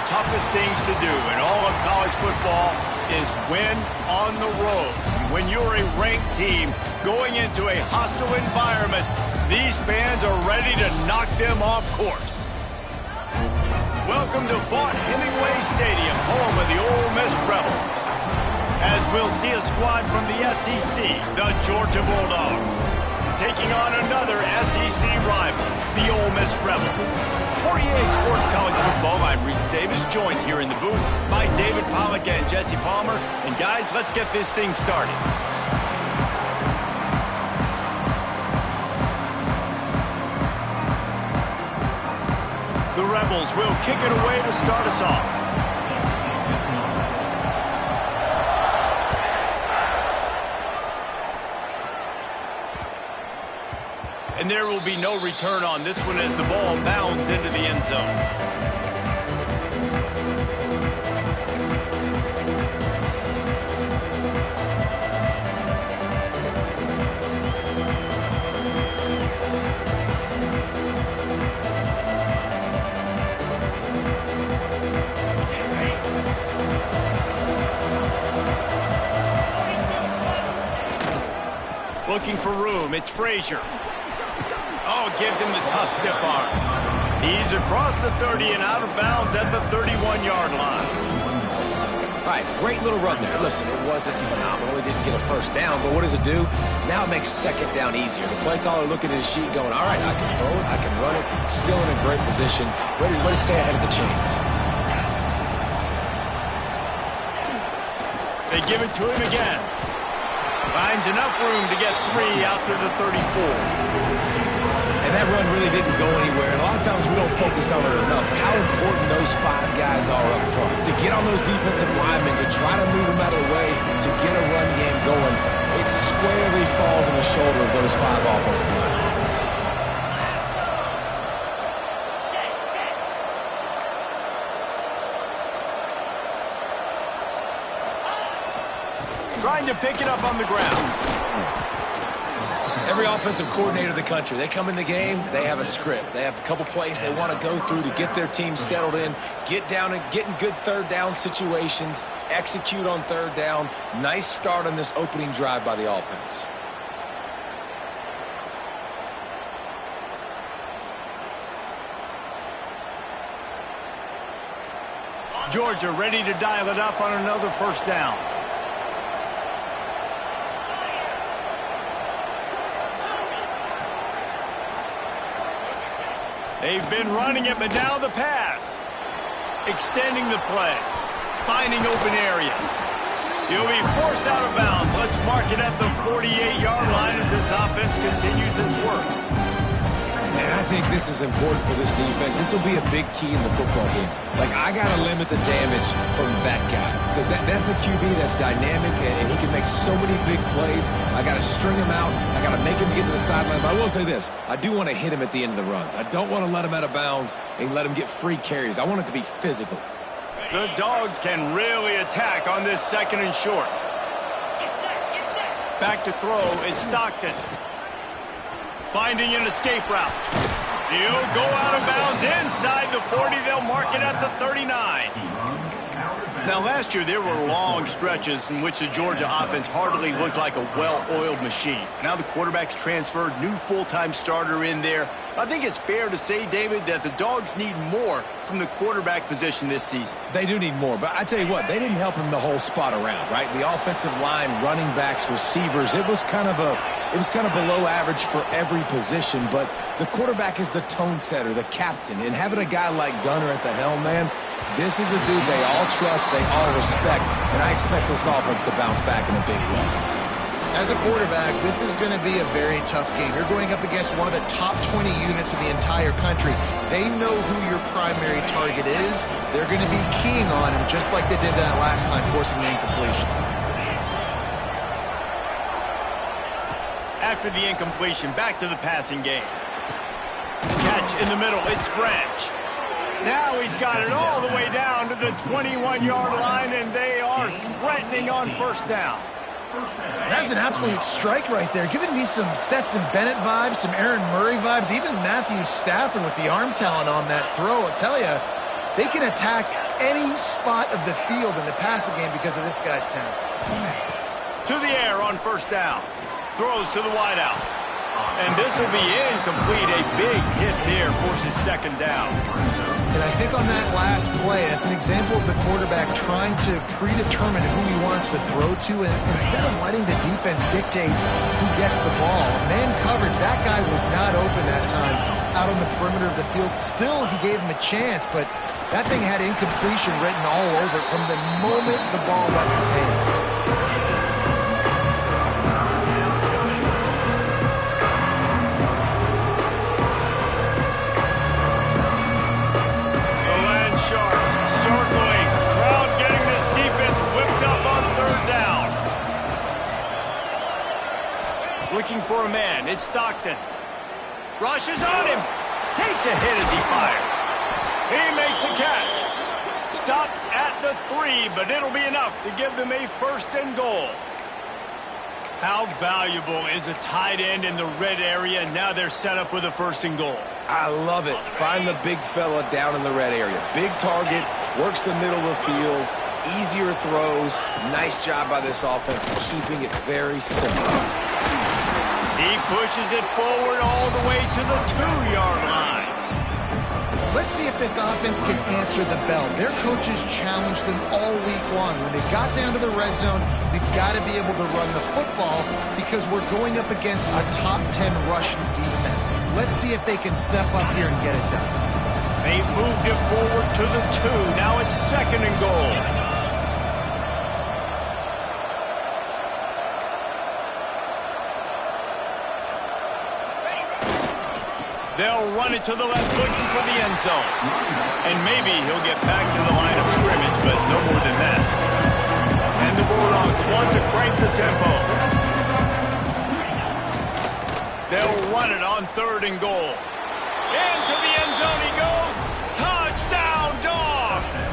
toughest things to do in all of college football is win on the road. When you're a ranked team going into a hostile environment, these fans are ready to knock them off course. Welcome to Vaught Hemingway Stadium, home of the Ole Miss Rebels. As we'll see a squad from the SEC, the Georgia Bulldogs, taking on another SEC rival, the Ole Miss Rebels. For EA Sports College Football, I'm Reese Davis, joined here in the booth by David Pollack and Jesse Palmer. And guys, let's get this thing started. The Rebels will kick it away to start us off. And there will be no return on this one as the ball bounds into the end zone. Looking for room, it's Frazier. Oh, gives him the tough stiff arm. He's across the 30 and out of bounds at the 31-yard line. All right, great little run there. Listen, it wasn't phenomenal. He didn't get a first down, but what does it do? Now it makes second down easier. The play caller looking at his sheet going, all right, I can throw it, I can run it. Still in a great position. Ready to stay ahead of the chains. They give it to him again. Finds enough room to get 3 out to the 34. And that run really didn't go anywhere. And a lot of times we don't focus on it enough. How important those 5 guys are up front. To get on those defensive linemen, to try to move them out of the way, to get a run game going, it squarely falls on the shoulder of those 5 offensive linemen. Trying to pick it up on the ground. Every offensive coordinator in the country, they come in the game, they have a script. They have a couple plays they want to go through to get their team settled in, get down and get in good third down situations, execute on third down. Nice start on this opening drive by the offense. Georgia ready to dial it up on another first down. They've been running it, but now the pass. Extending the play. Finding open areas. He'll be forced out of bounds. Let's mark it at the 48-yard line as this offense continues its work. And I think this is important for this defense. This will be a big key in the football game. Like, I got to limit the damage from that guy. Because that's a QB that's dynamic, and he can make so many big plays. I got to string him out. I got to make him get to the sideline. But I will say this. I do want to hit him at the end of the runs. I don't want to let him out of bounds and let him get free carries. I want it to be physical. The Dogs can really attack on this second and short. Back to throw. It's Stockton. Finding an escape route. He'll go out of bounds inside the 40. They'll mark it at the 39. Now, last year, there were long stretches in which the Georgia offense hardly looked like a well-oiled machine. Now the quarterback's transferred, new full-time starter in there. I think it's fair to say, David, that the Dogs need more from the quarterback position this season. They do need more, but I tell you what, they didn't help him the whole spot around, right? The offensive line, running backs, receivers, it was kind of below average for every position, but the quarterback is the tone setter, the captain, and having a guy like Gunner at the helm, man, this is a dude they all trust, they all respect, and I expect this offense to bounce back in a big way. As a quarterback, this is going to be a very tough game. You're going up against one of the top 20 units in the entire country. They know who your primary target is. They're going to be keying on him just like they did that last time, forcing the incompletion. After the incompletion, back to the passing game. Catch in the middle, it's Branch. Now he's got it all the way down to the 21-yard line, and they are threatening on first down. That's an absolute strike right there, giving me some Stetson Bennett vibes, some Aaron Murray vibes, even Matthew Stafford with the arm talent on that throw. I'll tell you, they can attack any spot of the field in the passing game because of this guy's talent. To the air on first down. Throws to the wideout. And this will be incomplete. A big hit there forces second down. And I think on that last play, that's an example of the quarterback trying to predetermine who he wants to throw to, and instead of letting the defense dictate who gets the ball. Man coverage, that guy was not open that time out on the perimeter of the field. Still, he gave him a chance, but that thing had incompletion written all over it from the moment the ball left his hand. Looking for a man. It's Stockton. Rushes on him. Takes a hit as he fires. He makes the catch. Stopped at the 3, but it'll be enough to give them a first and goal. How valuable is a tight end in the red area? Now they're set up with a first and goal. I love it. Find the big fella down in the red area. Big target, works the middle of the field, easier throws. Nice job by this offense keeping it very simple. He pushes it forward all the way to the 2-yard line. Let's see if this offense can answer the bell. Their coaches challenged them all week long. When they got down to the red zone, we've got to be able to run the football because we're going up against a top 10 rushing defense. Let's see if they can step up here and get it done. They've moved it forward to the 2. Now it's second and goal. They'll run it to the left, looking for the end zone. And maybe he'll get back to the line of scrimmage, but no more than that. And the Bulldogs want to crank the tempo. They'll run it on third and goal. Into the end zone he goes. Touchdown, Dogs!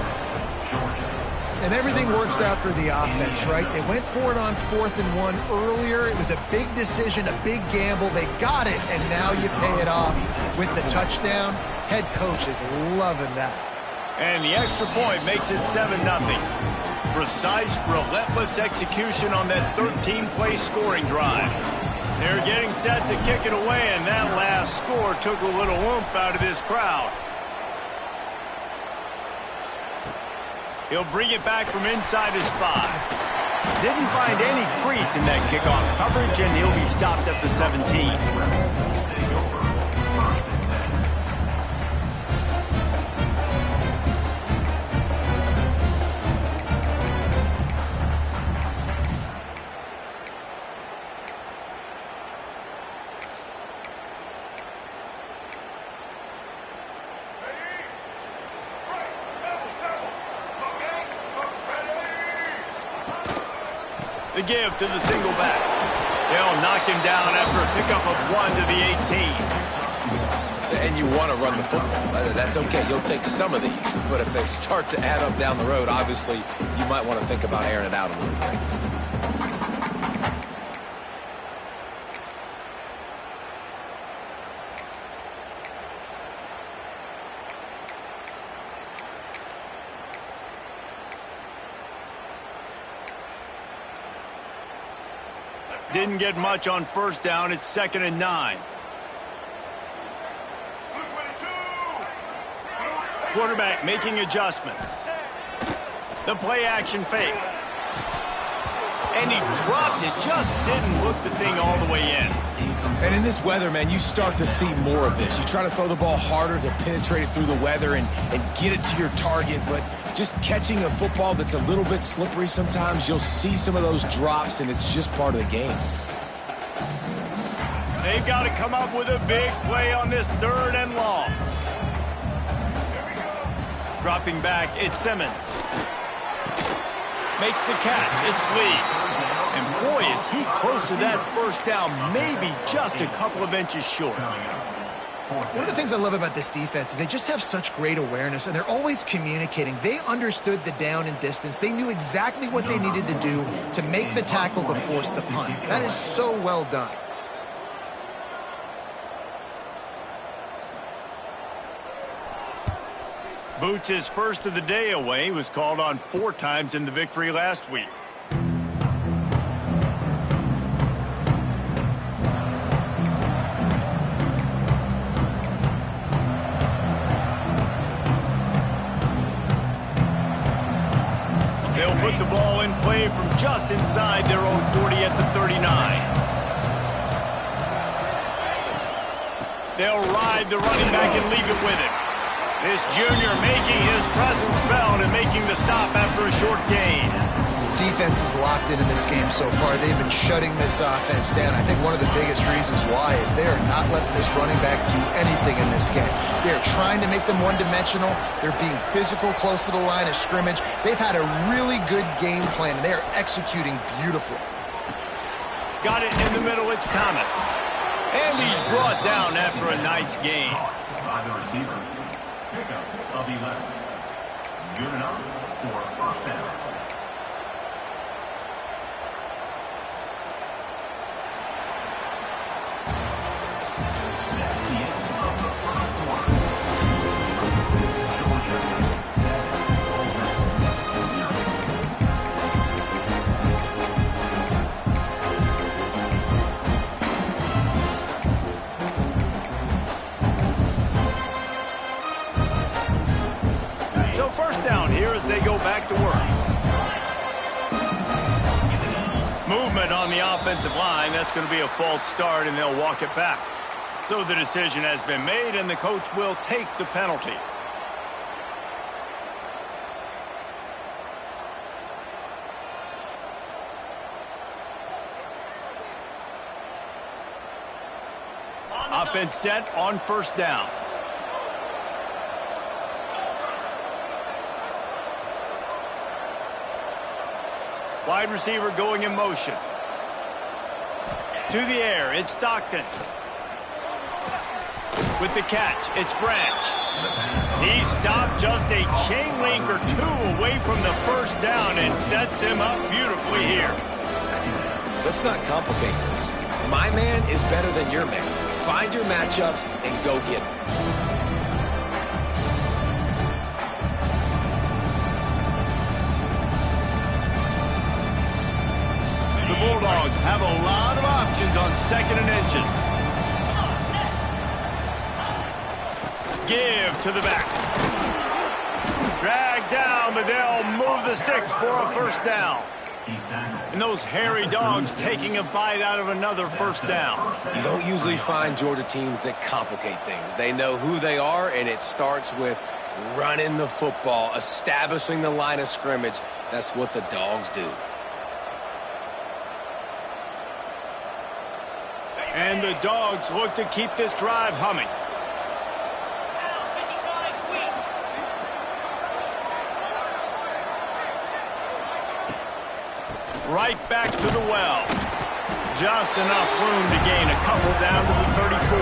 And everything works out for the offense, right? They went for it on 4th and 1 earlier. It was a big decision, a big gamble. They got it, and now you pay it off with the touchdown. Head coach is loving that. And the extra point makes it 7-0. Precise, relentless execution on that 13-play scoring drive. They're getting set to kick it away, and that last score took a little oomph out of this crowd. He'll bring it back from inside his 5. Didn't find any crease in that kickoff coverage, and he'll be stopped at the 17. The give to the single back. They'll knock him down after a pickup of 1 to the 18. And you want to run the football. That's okay. You'll take some of these. But if they start to add up down the road, obviously, you might want to think about airing it out a little bit. Didn't get much on first down. It's 2nd and 9. Quarterback making adjustments. The play action fake. And he dropped it. Just didn't look the thing all the way in. And in this weather, man, you start to see more of this. You try to throw the ball harder to penetrate it through the weather and get it to your target, but just catching a football that's a little bit slippery sometimes, you'll see some of those drops, and it's just part of the game. They've got to come up with a big play on this 3rd and long. Dropping back, it's Simmons. Makes the catch, it's Lee. And boy, is he close to that first down, maybe just a couple of inches short. One of the things I love about this defense is they just have such great awareness, and they're always communicating. They understood the down and distance. They knew exactly what they needed to do to make the tackle to force the punt. That is so well done. Boots' first of the day away was called on 4 times in the victory last week. They'll put the ball in play from just inside their own 40 at the 39. They'll ride the running back and leave it with him. This junior making his presence felt and making the stop after a short gain. Defense is locked in this game so far. They've been shutting this offense down. I think one of the biggest reasons why is they are not letting this running back do anything in this game. They're trying to make them one-dimensional. They're being physical close to the line of scrimmage. They've had a really good game plan, and they are executing beautifully. Got it in the middle. It's Thomas. And he's brought down after a nice gain. By the receiver. Pickup of 11. Good enough for first down. That's the end of the first quarter. Georgia 7 over 0. So first down here as they go back to work. Movement on the offensive line. That's going to be a false start, and they'll walk it back. So the decision has been made, and the coach will take the penalty. Offense set on first down. Wide receiver going in motion. To the air, it's Stockton. With the catch, it's Branch. He stopped just a chain link or 2 away from the first down and sets them up beautifully here. Let's not complicate this. My man is better than your man. Find your matchups and go get them. The Bulldogs have a lot of options on 2nd and inches. Give to the back. Drag down, but they'll move the sticks for a first down. And those hairy dogs taking a bite out of another first down. You don't usually find Georgia teams that complicate things. They know who they are, and it starts with running the football, establishing the line of scrimmage. That's what the Dogs do. And the Dogs look to keep this drive humming. Right back to the well. Just enough room to gain a couple down to the 34.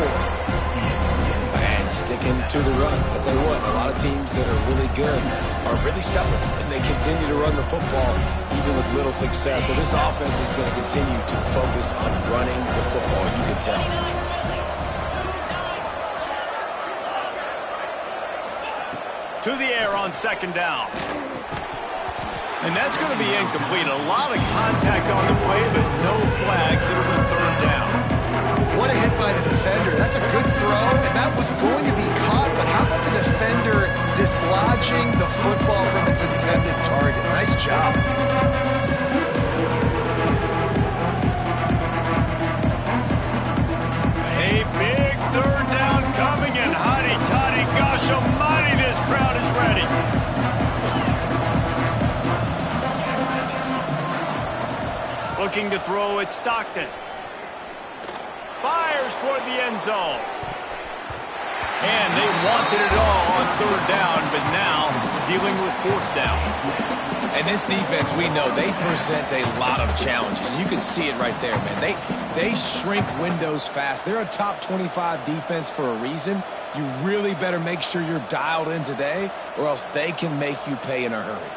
And sticking to the run. I'll tell you what, a lot of teams that are really good are really stubborn, and they continue to run the football even with little success. So this offense is going to continue to focus on running the football, you can tell. To the air on 2nd down. And that's going to be incomplete. A lot of contact on the play, but no flags. It'll be 3rd down. What a hit by the defender. That's a good throw, and that was going to be caught, but how about the defender dislodging the football from its intended target? Nice job. A big 3rd down coming, and hotty-toddy, gosh almighty, this crowd is ready. Looking to throw at Stockton. Fires toward the end zone. And they wanted it all on 3rd down, but now dealing with 4th down. And this defense, we know, they present a lot of challenges. And you can see it right there, man. They shrink windows fast. They're a top 25 defense for a reason. You really better make sure you're dialed in today, or else they can make you pay in a hurry.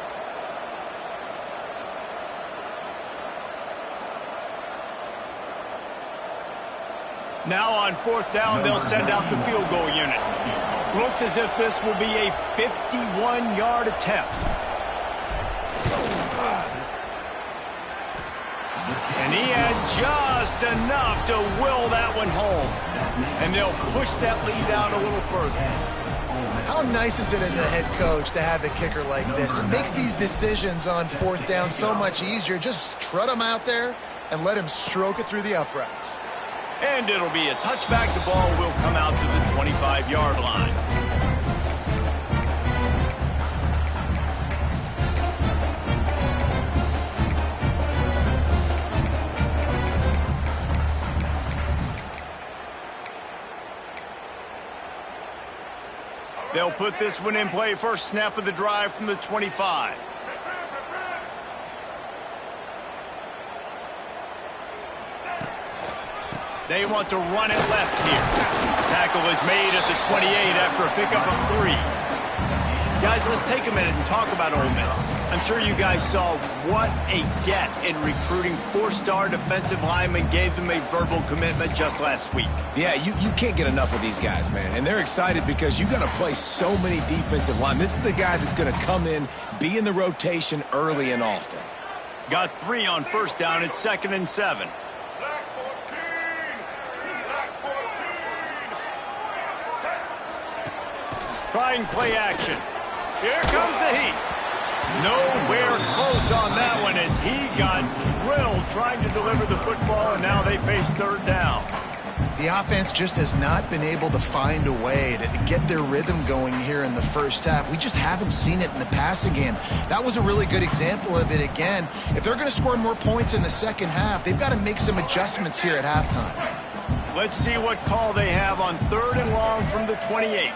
Now on 4th down, they'll send out the field goal unit. Looks as if this will be a 51-yard attempt. And he had just enough to will that one home. And they'll push that lead out a little further. How nice is it as a head coach to have a kicker like this? It makes these decisions on fourth down so much easier. Just trot him out there and let him stroke it through the uprights. And it'll be a touchback. The ball will come out to the 25-yard line. They'll put this one in play. First snap of the drive from the 25. They want to run it left here. Tackle is made at the 28 after a pickup of 3. Guys, let's take a minute and talk about Ole Miss. I'm sure you guys saw what a get in recruiting 4-star defensive linemen, gave them a verbal commitment just last week. Yeah, you can't get enough of these guys, man. And they're excited because you got to play so many defensive linemen. This is the guy that's going to come in, be in the rotation early and often. Got 3 on first down. It's 2nd and 7. Trying play action. Here comes the heat. Nowhere close on that one as he got drilled trying to deliver the football, and now they face 3rd down. The offense just has not been able to find a way to get their rhythm going here in the first half. We just haven't seen it in the passing game. That was a really good example of it again. If they're going to score more points in the second half, they've got to make some adjustments here at halftime. Let's see what call they have on 3rd and long from the 28.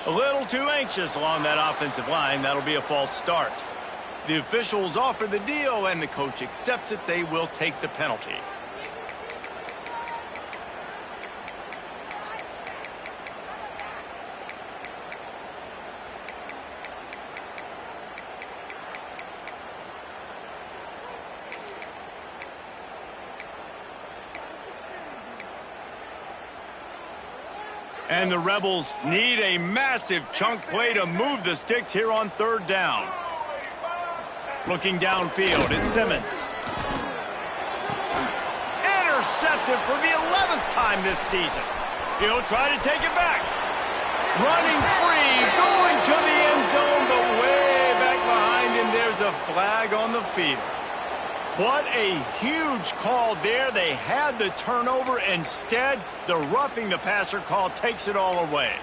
A little too anxious along that offensive line. That'll be a false start. The officials offer the deal, and the coach accepts it. They will take the penalty. And the Rebels need a massive chunk play to move the sticks here on 3rd down. Looking downfield, it's Simmons. Intercepted for the 11th time this season. He'll try to take it back. Running free, going to the end zone, but way back behind him, there's a flag on the field. What a huge call there. They had the turnover. Instead, the roughing the passer call takes it all away.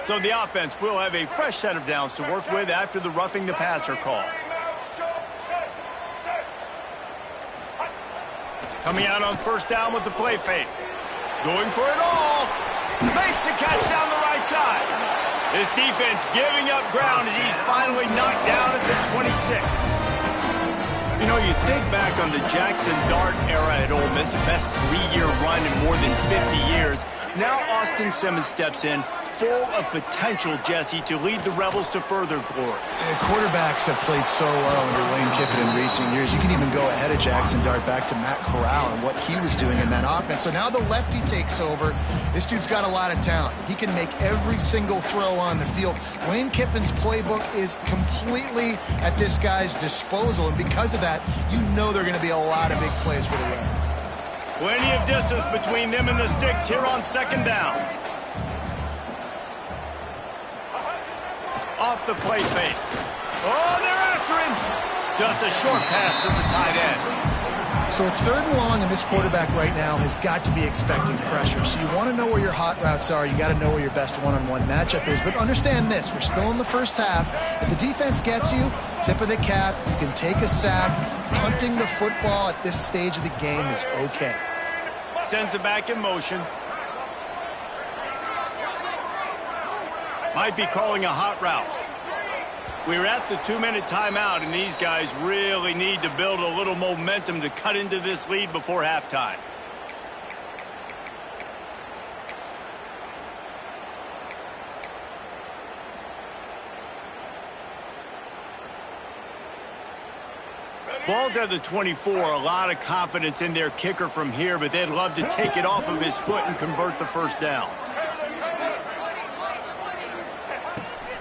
So the offense will have a fresh set of downs to work with after the roughing the passer call. Coming out on 1st down with the play fake. Going for it all. Makes the catch down the right side. This defense giving up ground as he's finally knocked down at the 26. You know, you think back on the Jackson Dart era at Ole Miss, the best 3-year run in more than 50 years. Now Austin Simmons steps in, full of potential, Jesse, to lead the Rebels to further glory. Quarterbacks have played so well under Lane Kiffin in recent years. You can even go ahead of Jackson Dart back to Matt Corral and what he was doing in that offense. So now the lefty takes over. This dude's got a lot of talent. He can make every single throw on the field. Lane Kiffin's playbook is completely at this guy's disposal, and because of that, you know there are going to be a lot of big plays for the Rebels. Plenty of distance between them and the sticks here on 2nd down. Off the play fake. Oh, they're after him. Just a short pass to the tight end. So it's 3rd and long, and this quarterback right now has got to be expecting pressure. So you want to know where your hot routes are. You got to know where your best one-on-one matchup is. But understand this, we're still in the first half. If the defense gets you, tip of the cap, you can take a sack. Punting the football at this stage of the game is okay. Sends it back in motion. Might be calling a hot route. We're at the 2-minute timeout, and these guys really need to build a little momentum to cut into this lead before halftime. Ball's at the 24. A lot of confidence in their kicker from here, but they'd love to take it off of his foot and convert the first down.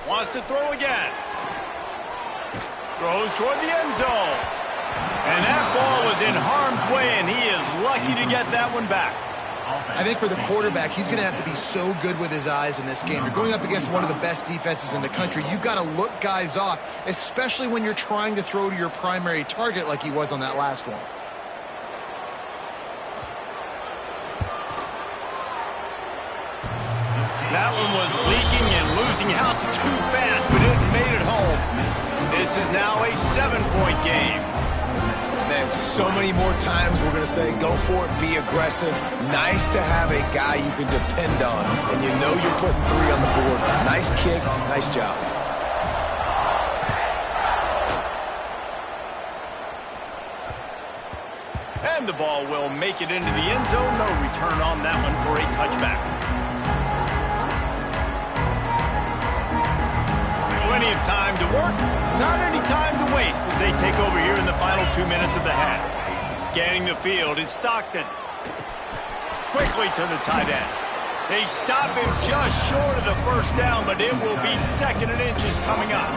Wants to throw again. Throws toward the end zone. And that ball was in harm's way, and he is lucky to get that one back. I think for the quarterback, he's going to have to be so good with his eyes in this game. You're going up against one of the best defenses in the country. You've got to look guys off, especially when you're trying to throw to your primary target like he was on that last one. That one was leaking and losing out too fast, but it made it home. This is now a 7-point game. Man, so many more times we're going to say, go for it, be aggressive. Nice to have a guy you can depend on, and you know you're putting 3 on the board. Nice kick, nice job. And the ball will make it into the end zone. No return on that one for a touchback. Plenty of time to work, not any time to waste as they take over here in the final 2 minutes of the half. Scanning the field, it's Stockton. Quickly to the tight end. They stop him just short of the first down, but it will be 2nd and inches coming up.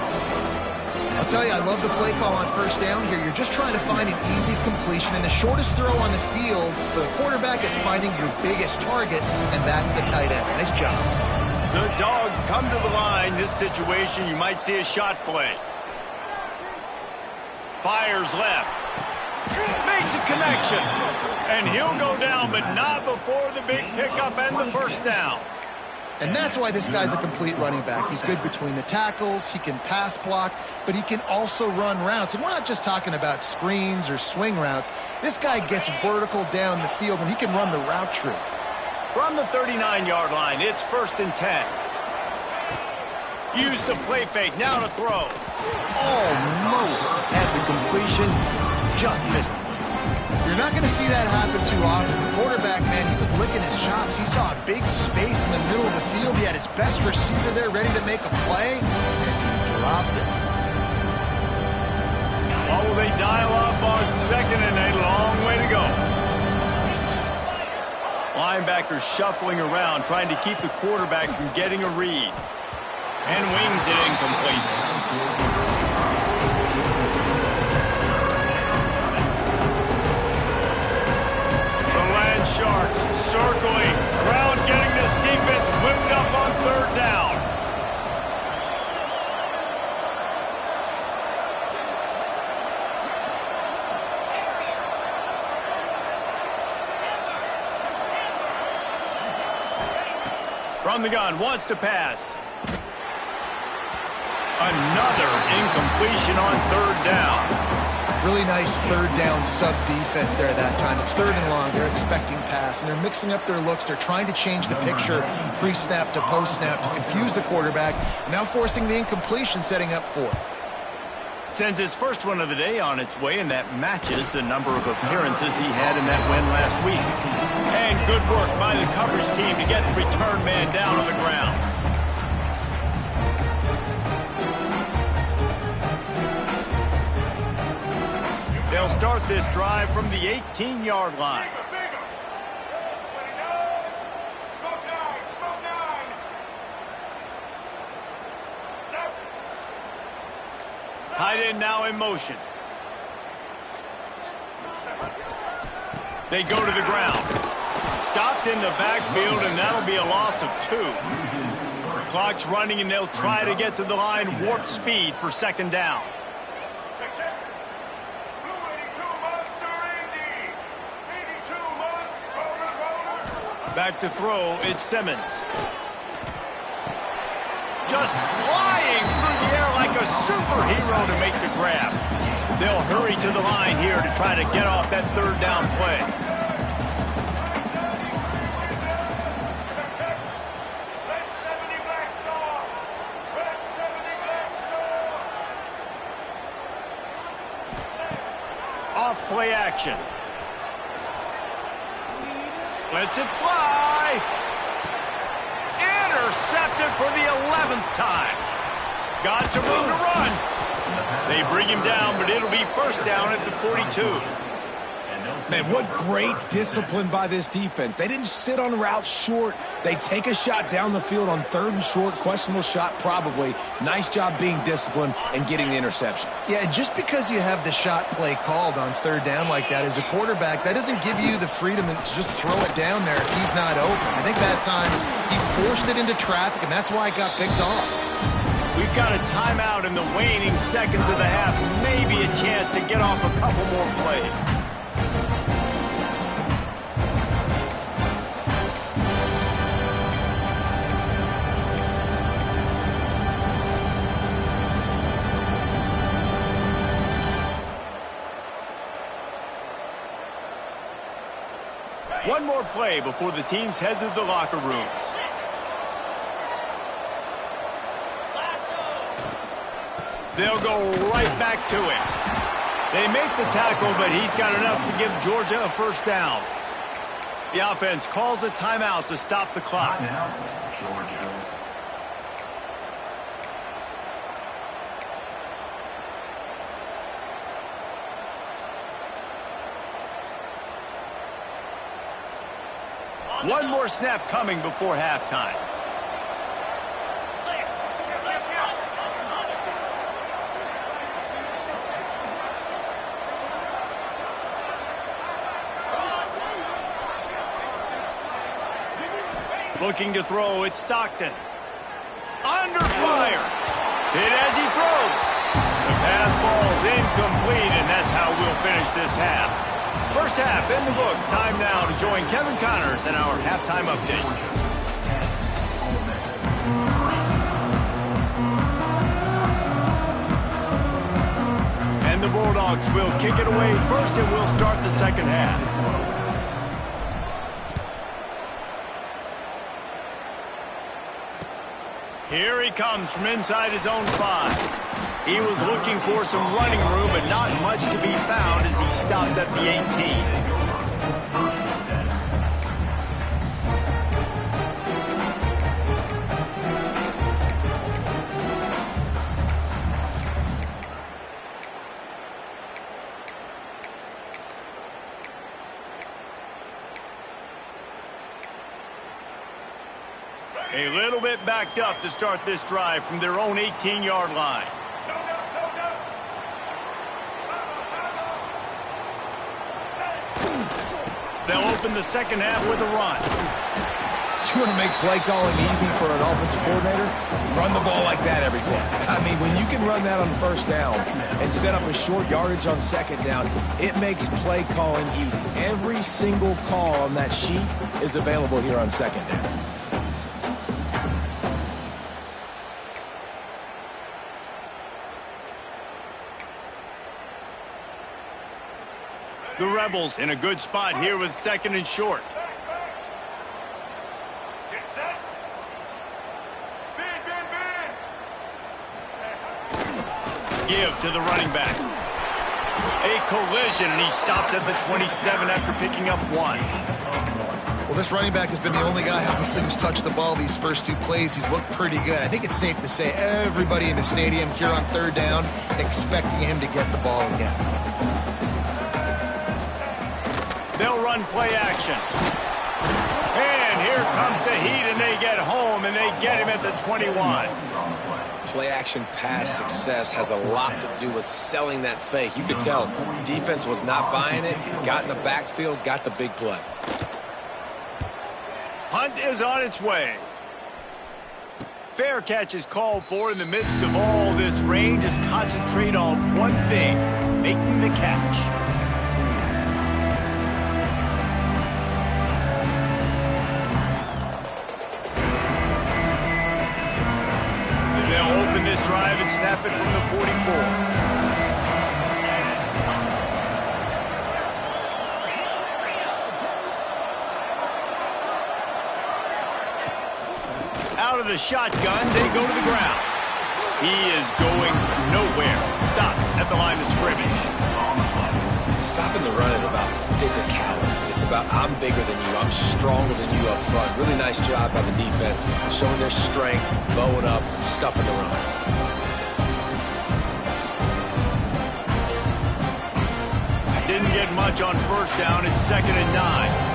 I'll tell you, I love the play call on first down here. You're just trying to find an easy completion, and the shortest throw on the field for the quarterback is finding your biggest target, and that's the tight end. Nice job. The Dogs come to the line. This situation, you might see a shot play. Fires left. Makes a connection. And he'll go down, but not before the big pickup and the first down. And that's why this guy's a complete running back. He's good between the tackles, he can pass block, but he can also run routes. And we're not just talking about screens or swing routes. This guy gets vertical down the field, and he can run the route tree. From the 39-yard line, it's 1st and 10. Use the play fake, now to throw. Almost had the completion, just missed it. You're not going to see that happen too often. The quarterback, man, he was licking his chops. He saw a big space in the middle of the field. He had his best receiver there ready to make a play, and he dropped it. Oh, they dial up on 2nd and a long way to go. Linebacker shuffling around, trying to keep the quarterback from getting a read. And wings it incomplete. The Land Sharks circling. Crowd getting this defense whipped up on 3rd down. From the gun, wants to pass. Another incompletion on 3rd down. Really nice 3rd down sub-defense there that time. It's 3rd and long. They're expecting pass, and they're mixing up their looks. They're trying to change the picture pre-snap to post-snap to confuse the quarterback, now forcing the incompletion, setting up 4th. Sends his first one of the day on its way, and that matches the number of appearances he had in that win last week. And good work by the coverage team to get the return man down on the ground. They'll start this drive from the 18-yard line. Tight end now in motion. They go to the ground. Stopped in the backfield, and that'll be a loss of 2. Clock's running, and they'll try to get to the line warp speed for 2nd down. Back to throw, it's Simmons. Just flying through the air like a superhero to make the grab. They'll hurry to the line here to try to get off that 3rd down play. off play action. Lets it fly. Intercepted for the 11th time. Got some room to run. They bring him down, but it'll be first down at the 42. Man, what great discipline by this defense. They didn't sit on routes short. They take a shot down the field on 3rd and short. Questionable shot, probably. Nice job being disciplined and getting the interception. Yeah, and just because you have the shot play called on 3rd down like that as a quarterback, that doesn't give you the freedom to just throw it down there if he's not open. I think that time he forced it into traffic, and that's why it got picked off. We've got a timeout in the waning seconds of the half. Maybe a chance to get off a couple more plays. One more play before the teams head to the locker rooms. They'll go right back to him. They make the tackle, but he's got enough to give Georgia a first down. The offense calls a timeout to stop the clock. Now, Georgia. One more snap coming before halftime. Looking to throw, it's Stockton. Under fire. Hit as he throws. The pass falls incomplete, and that's how we'll finish this half. First half in the books. Time now to join Kevin Connors in our halftime update. And the Bulldogs will kick it away first, and we'll start the second half. Here he comes from inside his own 5. He was looking for some running room, but not much to be found as he stopped at the 18. A little bit backed up to start this drive from their own 18-yard line. They'll open the second half with a run. You want to make play calling easy for an offensive coordinator? Run the ball like that every play. I mean, when you can run that on first down and set up a short yardage on second down, it makes play calling easy. Every single call on that sheet is available here on second down. The Rebels in a good spot here with 2nd and short. Give to the running back. A collision, and he stopped at the 27 after picking up 1. Well, this running back has been the only guy obviously who's touched the ball these first 2 plays. He's looked pretty good. I think it's safe to say everybody in the stadium here on 3rd down expecting him to get the ball again. They'll run play action. And here comes the heat, and they get home, and they get him at the 21. Play action pass success has a lot to do with selling that fake. You could tell defense was not buying it, got in the backfield, got the big play. Punt is on its way. Fair catch is called for in the midst of all this rain. Just concentrate on one thing, making the catch. They'll open this drive and snap it from the 44. Out of the shotgun, they go to the ground. He is going nowhere. Stop at the line of scrimmage. Stopping the run is about physicality. It's about I'm bigger than you, I'm stronger than you up front. Really nice job by the defense, showing their strength, bowing up, stuffing the run. Didn't get much on first down. It's 2nd and 9.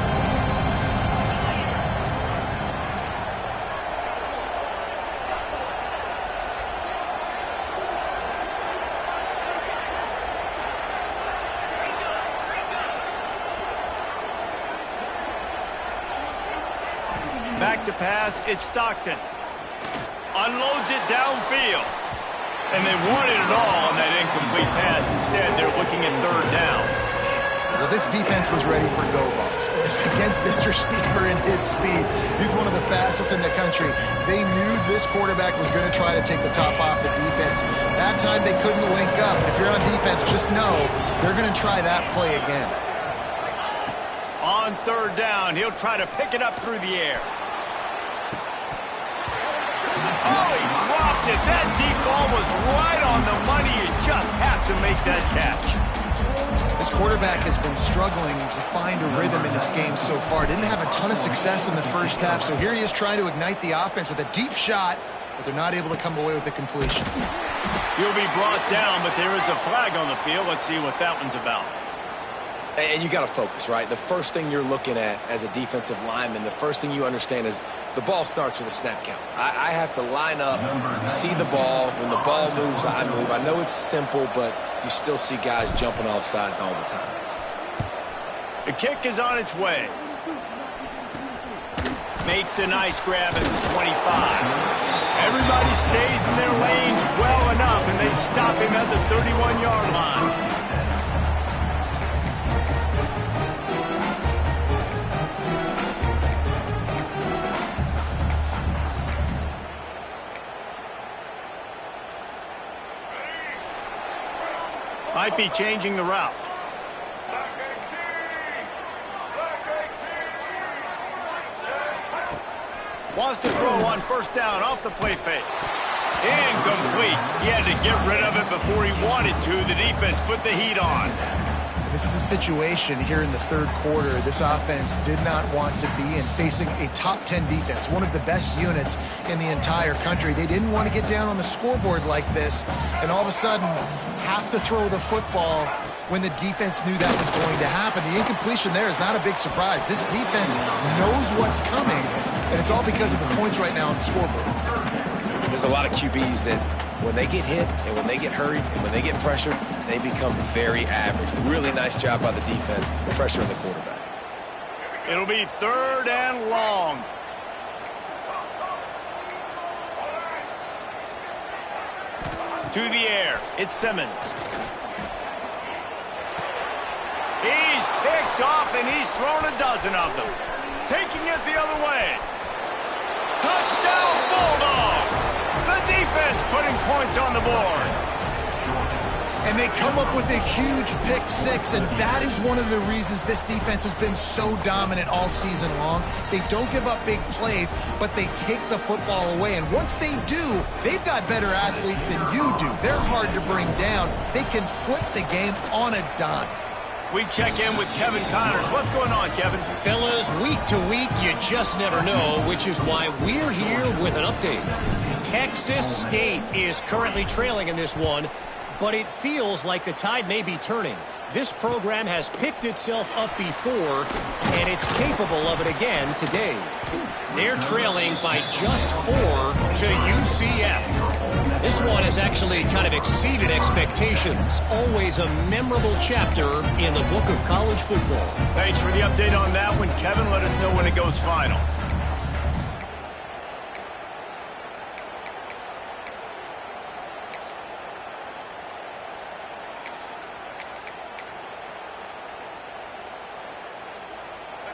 Back to pass, it's Stockton. Unloads it downfield. And they wanted it all on that incomplete pass. Instead, they're looking at 3rd down. Well, this defense was ready for go balls against this receiver and his speed. He's one of the fastest in the country. They knew this quarterback was going to try to take the top off the defense. That time they couldn't link up. If you're on defense, just know they're going to try that play again. On 3rd down, he'll try to pick it up through the air. Oh, he dropped it. That deep ball was right on the money. You just have to make that catch. This quarterback has been struggling to find a rhythm in this game so far. Didn't have a ton of success in the first half, so here he is trying to ignite the offense with a deep shot, but they're not able to come away with the completion. He'll be brought down, but there is a flag on the field. Let's see what that one's about. And you got to focus, right? The first thing you're looking at as a defensive lineman, the first thing you understand is the ball starts with a snap count. I have to line up, see the ball. When the ball moves, I move. I know it's simple, but you still see guys jumping off sides all the time. The kick is on its way. Makes a nice grab at the 25. Everybody stays in their lanes well enough, and they stop him at the 31-yard line. Might be changing the route. Wants to throw on 1st down off the play fake. Incomplete. He had to get rid of it before he wanted to. The defense put the heat on. This is a situation here in the 3rd quarter this offense did not want to be in, facing a top 10 defense, one of the best units in the entire country. They didn't want to get down on the scoreboard like this and all of a sudden have to throw the football when the defense knew that was going to happen. The incompletion there is not a big surprise. This defense knows what's coming, and it's all because of the points right now on the scoreboard. There's a lot of QBs that when they get hit and when they get hurried and when they get pressured, they become very average. Really nice job by the defense pressuring the quarterback. It'll be 3rd and long. To the air, it's Simmons. He's picked off and he's thrown a dozen of them. Taking it the other way. Touchdown Bulldogs! The defense putting points on the board. And they come up with a huge pick 6, and that is one of the reasons this defense has been so dominant all season long. They don't give up big plays, but they take the football away. And once they do, they've got better athletes than you do. They're hard to bring down. They can flip the game on a dime. We check in with Kevin Connors. What's going on, Kevin? Fellas, week to week, you just never know, which is why we're here with an update. Texas State is currently trailing in this one, but it feels like the tide may be turning. This program has picked itself up before, and it's capable of it again today. They're trailing by just 4 to UCF. This one has actually kind of exceeded expectations. Always a memorable chapter in the book of college football. Thanks for the update on that one, Kevin. Let us know when it goes final.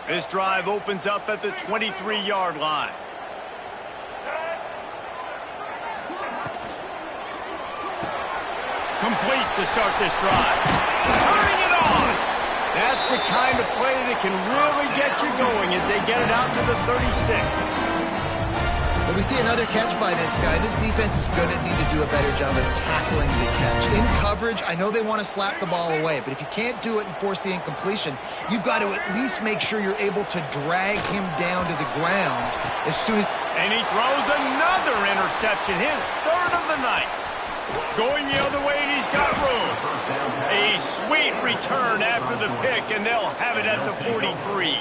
This drive opens up at the 23-yard line. Complete to start this drive. Turning it on! That's the kind of play that can really get you going as they get it out to the 36. Well, we see another catch by this guy. This defense is going to need to do a better job of tackling the catch. In coverage, I know they want to slap the ball away, but if you can't do it and force the incompletion, you've got to at least make sure you're able to drag him down to the ground as soon as... And he throws another interception, his third of the night. Going the other way, and he's got room. A sweet return after the pick, and they'll have it at the 43.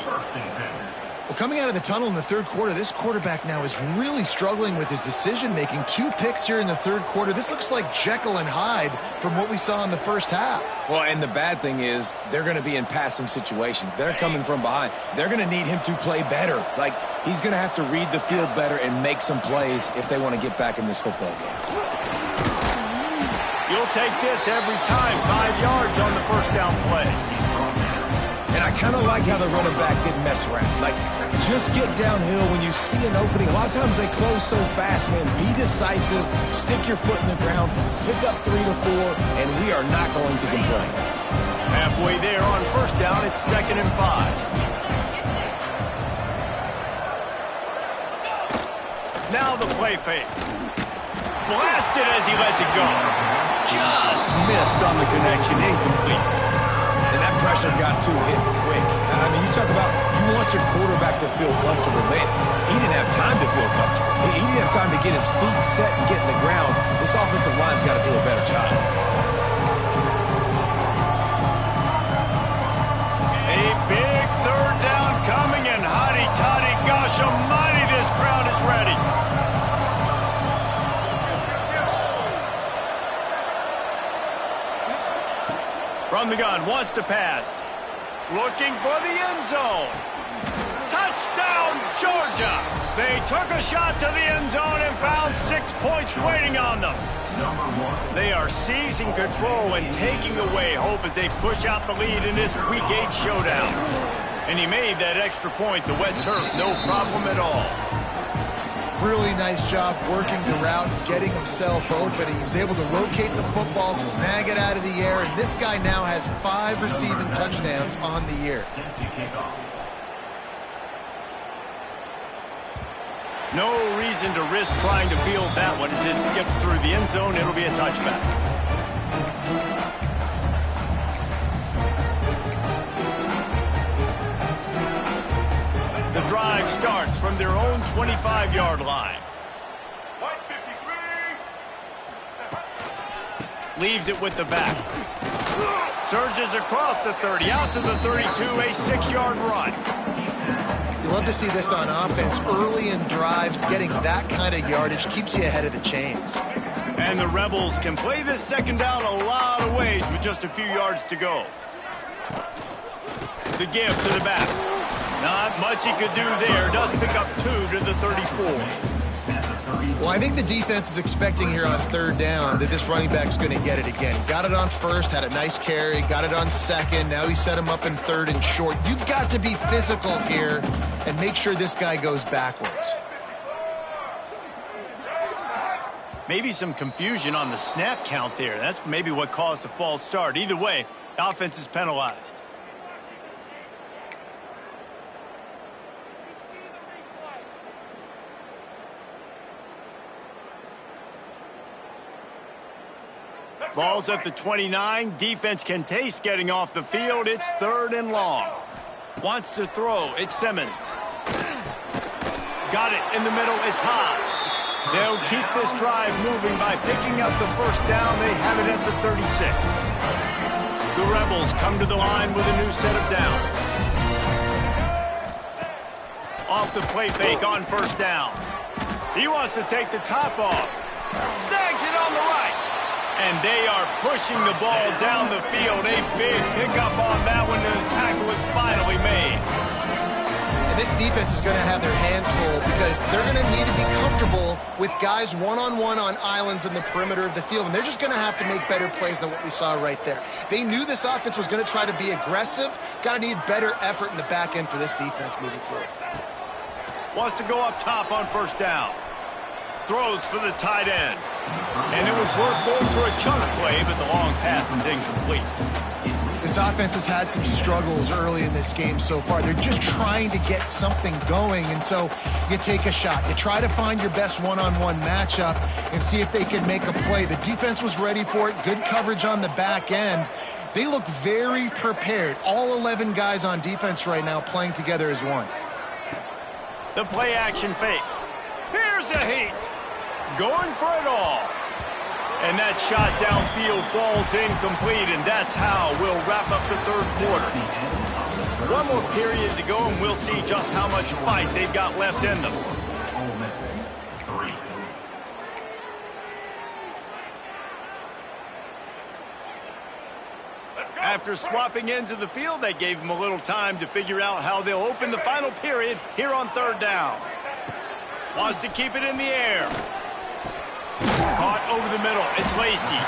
Well, coming out of the tunnel in the third quarter, this quarterback now is really struggling with his decision-making. 2 picks here in the third quarter. This looks like Jekyll and Hyde from what we saw in the first half. Well, and the bad thing is they're going to be in passing situations. They're coming from behind. They're going to need him to play better. Like, he's going to have to read the field better and make some plays if they want to get back in this football game. You'll take this every time. 5 yards on the first down play. And I kind of like how the running back didn't mess around. Like, just get downhill when you see an opening. A lot of times they close so fast, man. Be decisive, stick your foot in the ground, pick up 3 to 4, and we are not going to complain. Halfway there on first down, it's 2nd and 5. Now the play fake. Blasted as he lets it go. Just missed on the connection, incomplete. And that pressure got to him quick. I mean, you talk about you want your quarterback to feel comfortable. Man, he didn't have time to feel comfortable. He didn't have time to get his feet set and get in the ground. This offensive line's got to do a better job. A big third down coming, and hotty toddy, gosh almighty, this crowd is ready. From the gun, wants to pass. Looking for the end zone. Touchdown, Georgia! They took a shot to the end zone and found 6 points waiting on them. They are seizing control and taking away hope as they push out the lead in this Week 8 showdown. And he made that extra point, the wet turf, no problem at all. Really nice job working the route, getting himself open. He was able to locate the football, snag it out of the air, and this guy now has 5 receiving touchdowns on the year. No reason to risk trying to field that one as it skips through the end zone. It'll be a touchback. The drive starts from their own 25-yard line. Leaves it with the back. Surges across the 30, out to the 32, a 6-yard run. You love to see this on offense. Early in drives, getting that kind of yardage keeps you ahead of the chains. And the Rebels can play this second down a lot of ways with just a few yards to go. The give to the back. Not much he could do there. Does pick up 2 to the 34. Well, I think the defense is expecting here on third down that this running back's going to get it again. Got it on first, had a nice carry, got it on second. Now he set him up in third and short. You've got to be physical here and make sure this guy goes backwards. Maybe some confusion on the snap count there. That's maybe what caused the false start. Either way, the offense is penalized. Ball's at the 29. Defense can taste getting off the field. It's 3rd and long. Wants to throw. It's Simmons. Got it in the middle. It's Haas. They'll keep this drive moving by picking up the first down. They have it at the 36. The Rebels come to the line with a new set of downs. Off the play fake on first down. He wants to take the top off. Snags it on the right. And they are pushing the ball down the field. A big pickup on that one. The tackle is finally made. And this defense is going to have their hands full because they're going to need to be comfortable with guys one-on-one on islands in the perimeter of the field. And they're just going to have to make better plays than what we saw right there. They knew this offense was going to try to be aggressive. Got to need better effort in the back end for this defense moving forward. Wants to go up top on first down. Throws for the tight end. And it was worth going for a chunk play, but the long pass is incomplete. This offense has had some struggles early in this game so far. They're just trying to get something going, and so you take a shot. You try to find your best one-on-one matchup and see if they can make a play. The defense was ready for it. Good coverage on the back end. They look very prepared. All 11 guys on defense right now playing together as one. The play action fake. Here's a heat. Going for it all. And that shot downfield falls incomplete, and that's how we'll wrap up the third quarter. One more period to go, and we'll see just how much fight they've got left in them. After swapping ends of the field, they gave them a little time to figure out how they'll open the final period here on third down. Wants to keep it in the air. Caught over the middle. It's Lacy.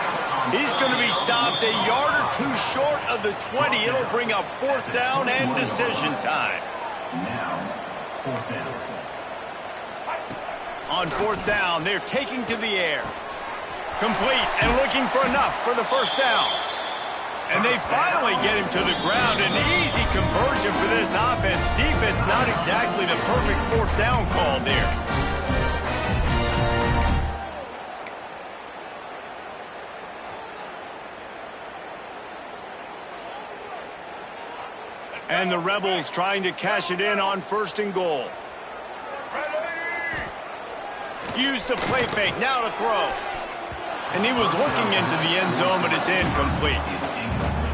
He's going to be stopped a yard or two short of the 20. It'll bring up fourth down and decision time. Now, fourth down. On fourth down, they're taking to the air. Complete and looking for enough for the first down. And they finally get him to the ground. An easy conversion for this offense. Defense not exactly the perfect fourth down call there. And the Rebels trying to cash it in on first and goal. Use the play fake, now to throw. And he was looking into the end zone, but it's incomplete.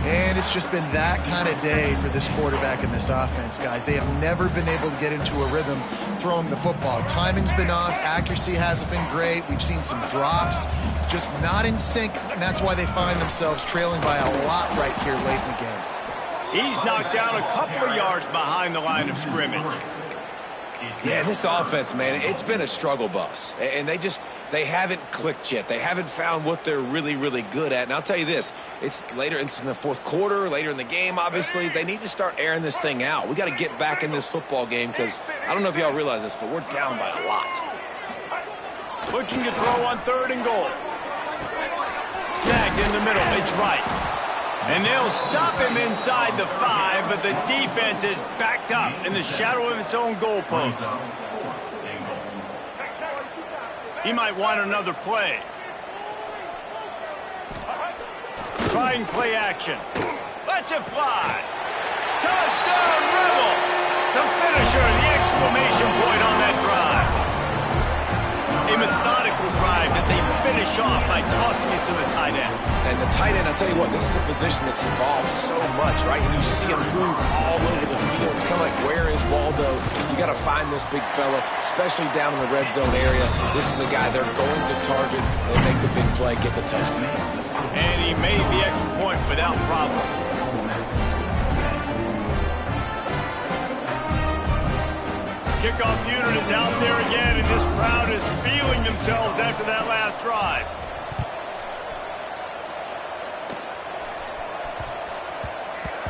And it's just been that kind of day for this quarterback and this offense, guys. They have never been able to get into a rhythm throwing the football. Timing's been off. Accuracy hasn't been great. We've seen some drops, just not in sync, and that's why they find themselves trailing by a lot right here late in the game. He's knocked down a couple of yards behind the line of scrimmage. Yeah, this offense, man, it's been a struggle bus. And they haven't clicked yet. They haven't found what they're really, really good at. And I'll tell you this, it's in the fourth quarter, later in the game, obviously. They need to start airing this thing out. We got to get back in this football game because I don't know if y'all realize this, but we're down by a lot. Looking to throw on third and goal. Snagged in the middle, it's right. And they'll stop him inside the 5, but the defense is backed up in the shadow of its own goalpost. He might want another play. Trying play action. Lets it fly. Touchdown, Rebels! The finisher, the exclamation point on that drive. A methodical drive that they finish off by tossing it to the tight end. And the tight end, I'll tell you what, this is a position that's evolved so much, right? And you see him move all over the field. It's kind of like, where is Waldo? You got to find this big fella, especially down in the red zone area. This is the guy they're going to target and make the big play, get the touchdown. And he made the extra point without problem. Kickoff unit is out there again, and this crowd is feeling themselves after that last drive.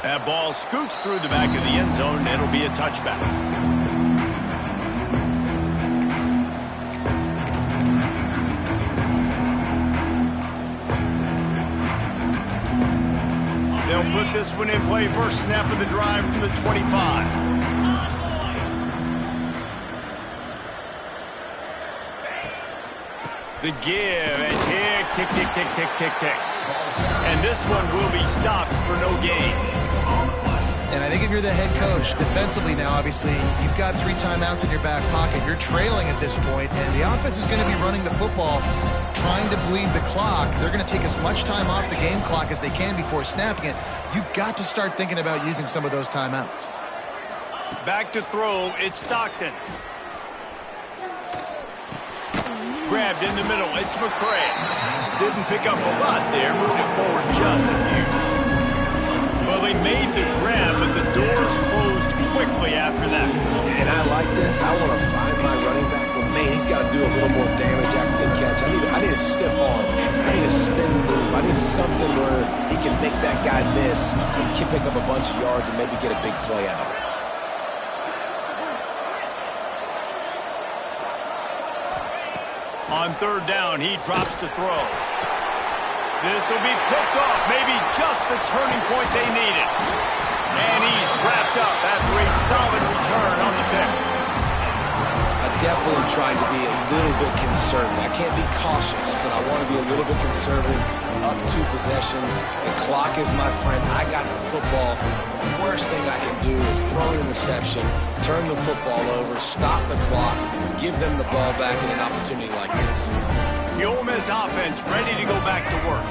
That ball scoots through the back of the end zone, and it'll be a touchback. They'll put this one in play first snap of the drive from the 25. The give, and tick, tick, tick, tick, tick, tick, tick. And this one will be stopped for no gain. And I think if you're the head coach, defensively now, obviously, you've got 3 timeouts in your back pocket. You're trailing at this point, and the offense is going to be running the football, trying to bleed the clock. They're going to take as much time off the game clock as they can before snapping it. You've got to start thinking about using some of those timeouts. Back to throw, it's Stockton. Grabbed in the middle, it's McCray. Didn't pick up a lot there, moved it forward just a few. Well, they made the grab, but the doors closed quickly after that. And I like this. I want to find my running back, but man, he's got to do a little more damage after the catch. I need a stiff arm. I need a spin move. I need something where he can make that guy miss and he can pick up a bunch of yards and maybe get a big play out of it. On third down, he drops to throw. This will be picked off, maybe just the turning point they needed. And he's wrapped up after a solid return on the pick. I definitely am trying to be a little bit conservative. I can't be cautious, but I want to be a little bit conservative. Up 2 possessions. The clock is my friend. I got the football. The worst thing I can do is throw an interception, turn the football over, stop the clock, give them the ball back in an opportunity like this. The Ole Miss offense ready to go back to work.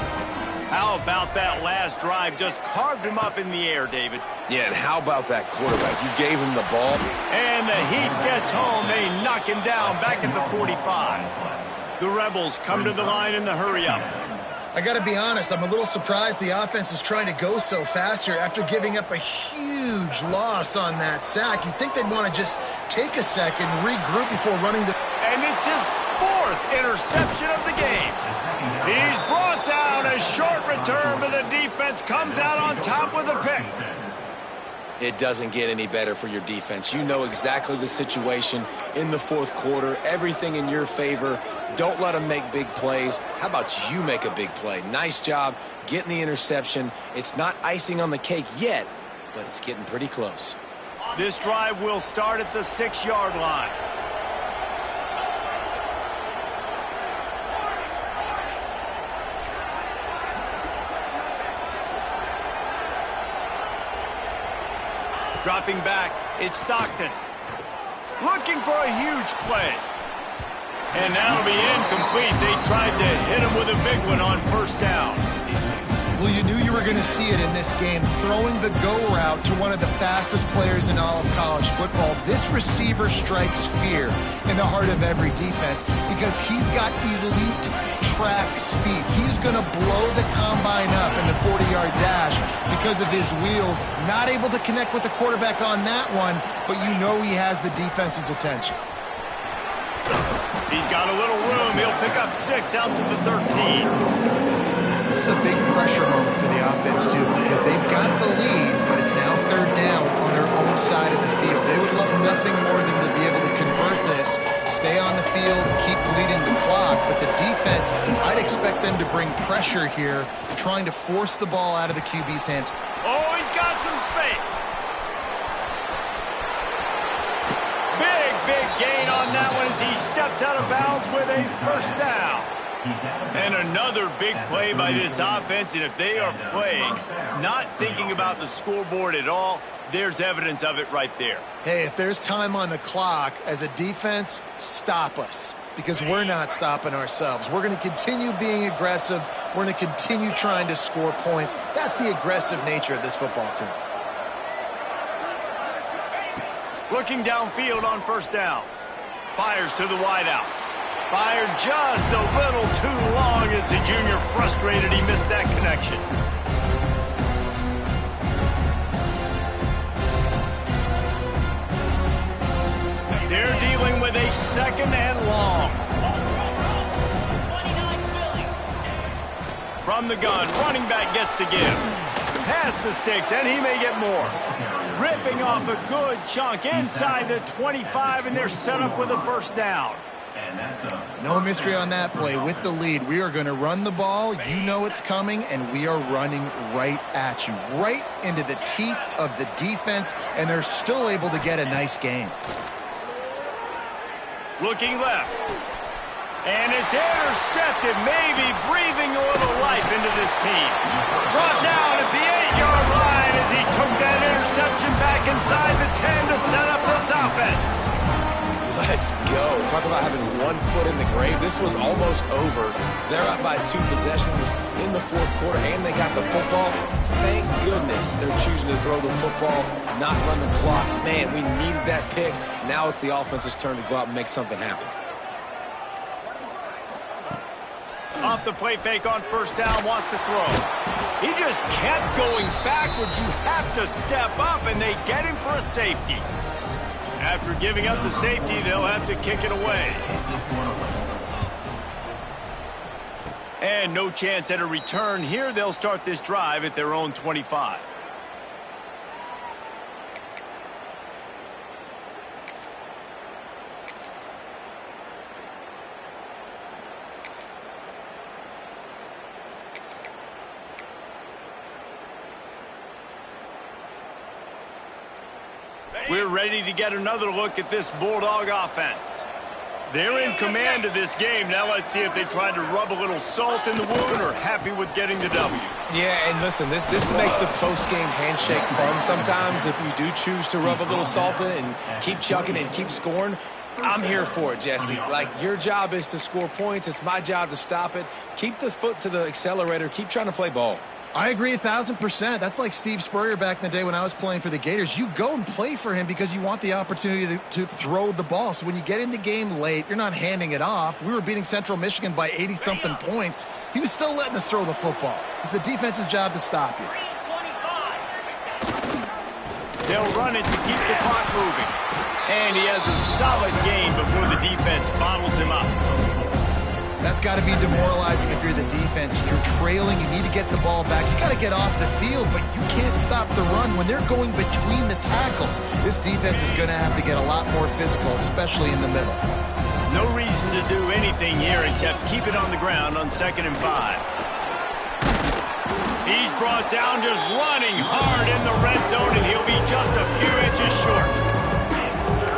How about that last drive? Just carved him up in the air, David. Yeah, and how about that quarterback? You gave him the ball. And the heat gets home. They knock him down back at the 45. The Rebels come to the line in the hurry-up. I got to be honest, I'm a little surprised the offense is trying to go so fast here after giving up a huge loss on that sack. You'd think they'd want to just take a second, regroup before running the... And it's his 4th interception of the game. He's brought down. A short return, but the defense comes out on top with a pick. It doesn't get any better for your defense. You know exactly the situation in the 4th quarter. Everything in your favor. Don't let them make big plays. How about you make a big play? Nice job getting the interception. It's not icing on the cake yet, but it's getting pretty close. This drive will start at the 6-yard line. Dropping back, it's Stockton. Looking for a huge play. And that'll be incomplete. They tried to hit him with a big one on 1st down. Well, you knew you were going to see it in this game, throwing the go route to one of the fastest players in all of college football. This receiver strikes fear in the heart of every defense because he's got elite track speed. He's going to blow the combine up in the 40-yard dash because of his wheels. Not able to connect with the quarterback on that one, but you know he has the defense's attention. He's got a little room. He'll pick up 6 out to the 13. This is a big pressure moment for the offense, too, because they've got the lead, but it's now 3rd down on their own side of the field. They would love nothing more than to be able to convert this, stay on the field, keep bleeding the clock, but the defense, I'd expect them to bring pressure here, trying to force the ball out of the QB's hands. Oh, he's got some space. Big gain on that one as he steps out of bounds with a 1st down. And another big play by this offense, and if they are playing, not thinking about the scoreboard at all, there's evidence of it right there. Hey, if there's time on the clock, as a defense, stop us. Because we're not stopping ourselves. We're going to continue being aggressive. We're going to continue trying to score points. That's the aggressive nature of this football team. Looking downfield on 1st down. Fires to the wideout. Fired just a little too long as the junior frustrated he missed that connection. They're dealing with a 2nd and long. From the gun, running back gets to give. Pass the sticks, and he may get more. Ripping off a good chunk inside the 25, and they're set up with a 1st down. No mystery on that play. With the lead, we are going to run the ball. You know it's coming, and we are running right at you, right into the teeth of the defense, and they're still able to get a nice gain. Looking left. And it's intercepted, maybe breathing a little life into this team. Brought down at the 8-yard line as he took that interception back inside the 10 to set up this offense. Let's go. Talk about having one foot in the grave. This was almost over. They're up by 2 possessions in the 4th quarter, and they got the football. Thank goodness they're choosing to throw the football, not run the clock. Man, we needed that pick. Now it's the offense's turn to go out and make something happen. Off the play fake on 1st down, wants to throw. He just kept going backwards. You have to step up, and they get him for a safety. After giving up the safety, they'll have to kick it away. And no chance at a return here. They'll start this drive at their own 25. We're ready to get another look at this Bulldog offense. They're in command of this game. Now let's see if they tried to rub a little salt in the wound or happy with getting the W. Yeah, and listen, this makes the post-game handshake fun sometimes. If you do choose to rub a little salt in and keep chucking and keep scoring, I'm here for it, Jesse. Like, your job is to score points. It's my job to stop it. Keep the foot to the accelerator. Keep trying to play ball. I agree 1,000%. That's like Steve Spurrier back in the day when I was playing for the Gators. You go and play for him because you want the opportunity to throw the ball. So when you get in the game late, you're not handing it off. We were beating Central Michigan by 80-something points. He was still letting us throw the football. It's the defense's job to stop you. They'll run it to keep the clock moving. And he has a solid gain before the defense bottles him up. That's got to be demoralizing if you're the defense. You're trailing. You need to get the ball back. You got to get off the field, but you can't stop the run when they're going between the tackles. This defense is going to have to get a lot more physical, especially in the middle. No reason to do anything here except keep it on the ground on 2nd and 5. He's brought down just running hard in the red zone, and he'll be just a few inches short.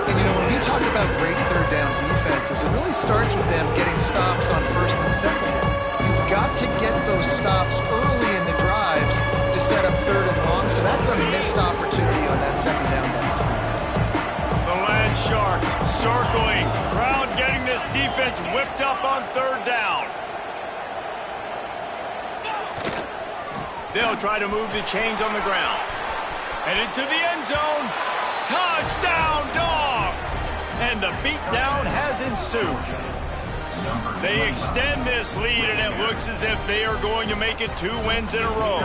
And, you know, when we talk about great third down defenses, it really starts with them getting stops on 1st and 2nd. You've got to get those stops early in the drives to set up 3rd and long, so that's a missed opportunity on that 2nd down by this defense. The Land Sharks circling. Crowd getting this defense whipped up on 3rd down. They'll try to move the chains on the ground. Headed to the end zone. Touchdown, Dogs! And the beatdown has ensued. They extend this lead, and it looks as if they are going to make it 2 wins in a row.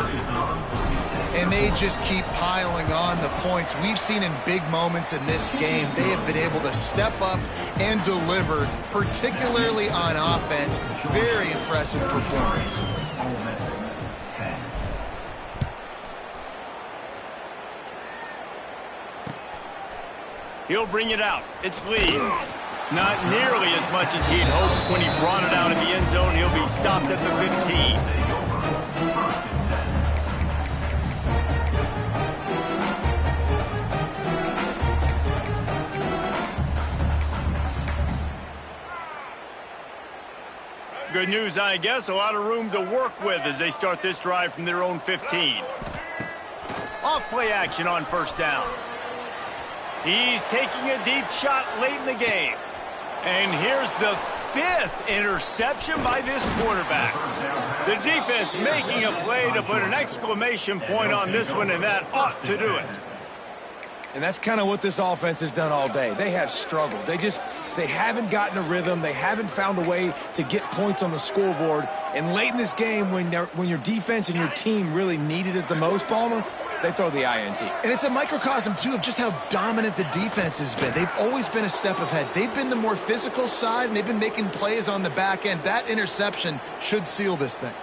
And they just keep piling on the points. We've seen in big moments in this game, they have been able to step up and deliver, particularly on offense. Very impressive performance. He'll bring it out. It's Lee. Not nearly as much as he'd hoped when he brought it out in the end zone. He'll be stopped at the 15. Good news, I guess. A lot of room to work with as they start this drive from their own 15. Off play action on 1st down. He's taking a deep shot late in the game. And here's the 5th interception by this quarterback. The defense making a play to put an exclamation point on this one, and that ought to do it. And that's kind of what this offense has done all day. They have struggled. They haven't gotten a rhythm. They haven't found a way to get points on the scoreboard. And late in this game, when your defense and your team really needed it the most, Palmer, they throw the INT. And it's a microcosm, too, of just how dominant the defense has been. They've always been a step ahead. They've been the more physical side, and they've been making plays on the back end. That interception should seal this thing.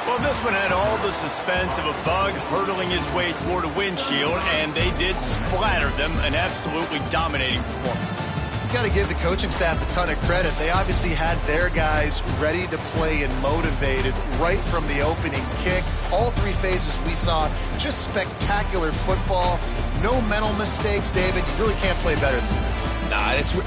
Well, this one had all the suspense of a bug hurtling his way toward a windshield, and they did splatter them. An absolutely dominating performance. You got to give the coaching staff a ton of credit. They obviously had their guys ready to play and motivated right from the opening kick. All 3 phases we saw, just spectacular football. No mental mistakes, David. You really can't play better than that. Nah, it's